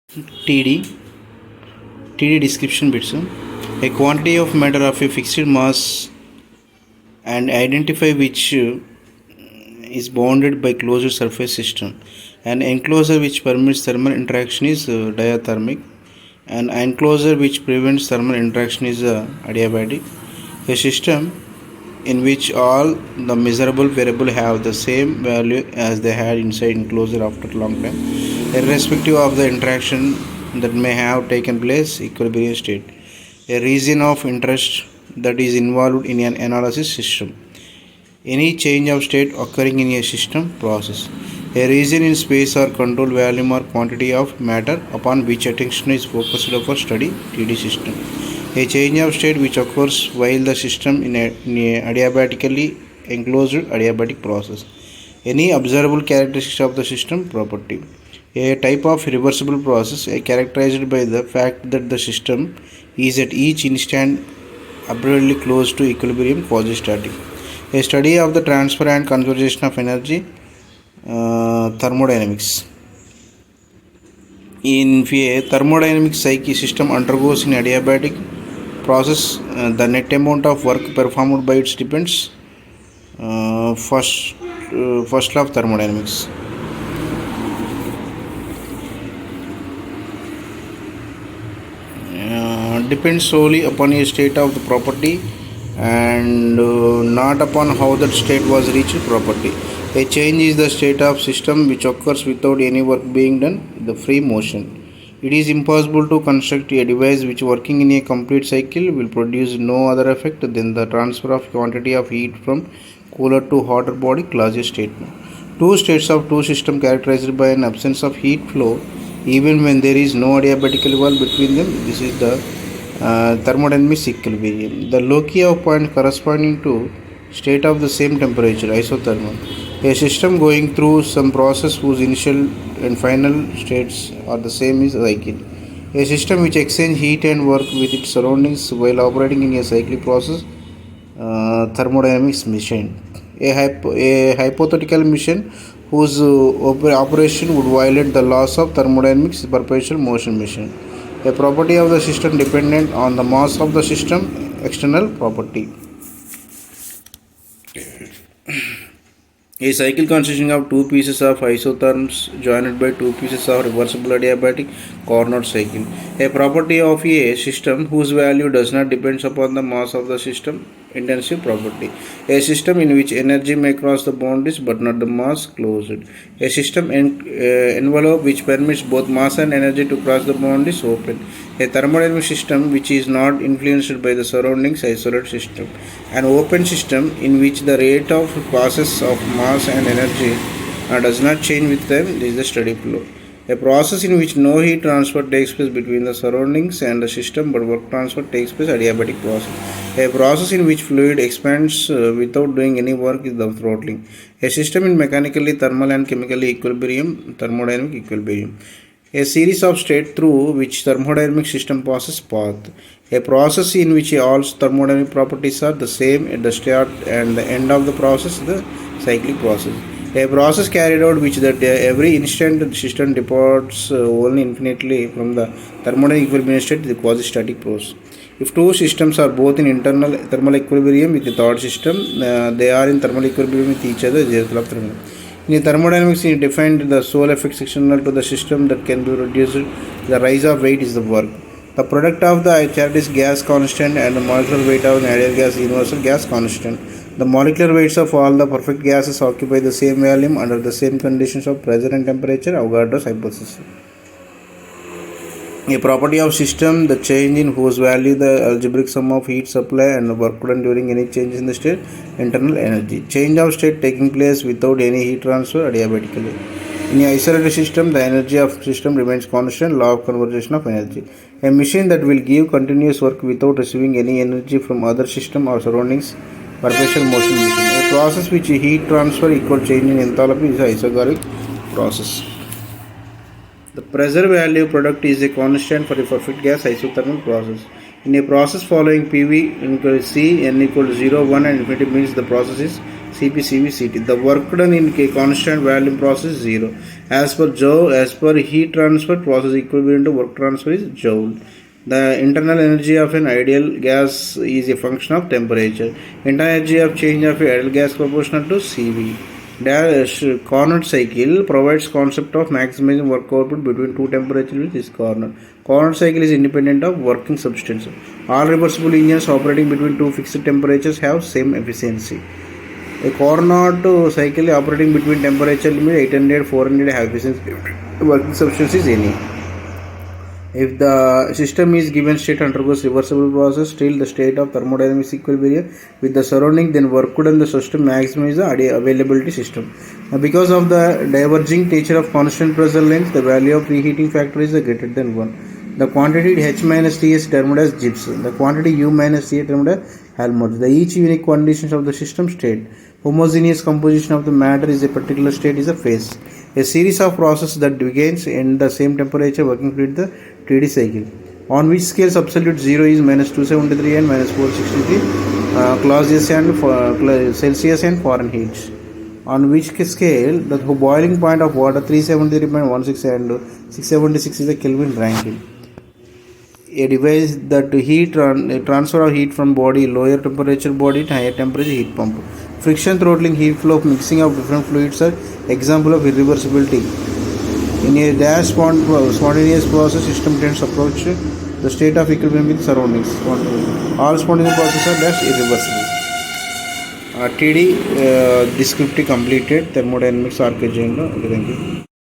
TD description bits, a quantity of matter of a fixed mass and identify which is bounded by closed surface system. An enclosure which permits thermal interaction is diathermic. An enclosure which prevents thermal interaction is adiabatic. A system in which all the measurable variables have the same value as they had inside enclosure after a long time, irrespective of the interaction that may have taken place. Equilibrium state, a region of interest that is involved in an analysis system. Any change of state occurring in a system process, a region in space or control volume or quantity of matter upon which attention is focused for study. TD system, a change of state which occurs while the system in a adiabatically enclosed adiabatic process. Any observable characteristic of the system property, a type of reversible process characterized by the fact that the system is at each instant abruptly close to equilibrium quasi-static. A study of the transfer and conservation of energy, thermodynamics. In a thermodynamic psyche system undergoes in adiabatic process, the net amount of work performed by it depends. First law of thermodynamics. Depends solely upon a state of the property and not upon how that state was reached property. A change is the state of system which occurs without any work being done, the free motion. It is impossible to construct a device which working in a complete cycle will produce no other effect than the transfer of quantity of heat from cooler to hotter body. Clausius statement. Two states of two systems characterized by an absence of heat flow even when there is no adiabatic wall between them. This is the thermodynamic equilibrium. The loci of point corresponding to state of the same temperature, isothermal. A system going through some process whose initial and final states are the same is cycle. A system which exchanges heat and work with its surroundings while operating in a cyclic process, thermodynamics mission. A hypothetical mission whose operation would violate the laws of thermodynamics, perpetual motion mission. A property of the system dependent on the mass of the system, external property. A cycle consisting of two pieces of isotherms joined by two pieces of reversible adiabatic Carnot cycle. A property of a system whose value does not depend upon the mass of the system, intensive property. A system in which energy may cross the boundaries but not the mass, closed. A system envelope which permits both mass and energy to cross the boundaries, open. A thermodynamic system which is not influenced by the surroundings, isolated system. An open system in which the rate of passes of mass and energy does not change with time. This is the steady flow. A process in which no heat transfer takes place between the surroundings and the system but work transfer takes place, adiabatic process. A process in which fluid expands without doing any work is the throttling. A system in mechanically, thermal and chemically equilibrium, thermodynamic equilibrium. A series of states through which thermodynamic system passes path. A process in which all thermodynamic properties are the same at the start and the end of the process, the cyclic process. A process carried out which that every instant the system departs only infinitely from the thermodynamic equilibrium state, the quasi-static process. If two systems are both in internal thermal equilibrium with the third system, they are in thermal equilibrium with each other. In thermodynamics, it defined the sole effects external to the system that can be reduced. The rise of weight is the work. The product of the characteristic gas constant and the molecular weight of an ideal gas is universal gas constant. The molecular weights of all the perfect gases occupy the same volume under the same conditions of pressure and temperature, Avogadro's hypothesis. A property of system, the change in whose value the algebraic sum of heat supply and work done during any change in the state, internal energy. Change of state taking place without any heat transfer adiabatically. In an isolated system, the energy of system remains constant, law of conservation of energy. A machine that will give continuous work without receiving any energy from other system or surroundings, perpetual motion machine. A process which heat transfer equal change in enthalpy is an isogaric process. The pressure value product is a constant for a perfect gas isothermal process. In a process following PV equals C, N equals 0, 1 and infinity means the process is CPCV The work done in a constant volume process is 0. As per Joule, as per heat transfer process equivalent to work transfer is Joule. The internal energy of an ideal gas is a function of temperature. Internal energy of change of an ideal gas proportional to CV. The Carnot cycle provides concept of maximizing work output between two temperatures with this Carnot. Carnot cycle is independent of working substance. All reversible engines operating between two fixed temperatures have same efficiency. A Carnot cycle operating between temperature limit 800 400 have efficiency. Working substance is any. If the system is given state undergoes reversible process, still the state of thermodynamics equilibrium with the surrounding, then work done the system maximize the availability system. Now, because of the diverging nature of constant pressure length, the value of preheating factor is greater than 1. The quantity H minus T is termed as Gibbs. The quantity U minus T is termed as Helmholtz. The each unique conditions of the system state. Homogeneous composition of the matter is a particular state is a phase. A series of processes that begins in the same temperature working with the TD cycle. On which scales absolute 0 is minus 273 and minus 463 Celsius and Celsius and Fahrenheit. On which scale the boiling point of water 373.16 and 676 is the Kelvin Rankine. A device that transfer of heat from body lower temperature body to higher temperature heat pump. Friction throttling heat flow mixing of different fluids are example of irreversibility. In a dash spontaneous process system tends to approach the state of equilibrium with surroundings. All spontaneous processes are dash irreversible. TD descriptive completed thermodynamics arc agenda. Okay, thank you.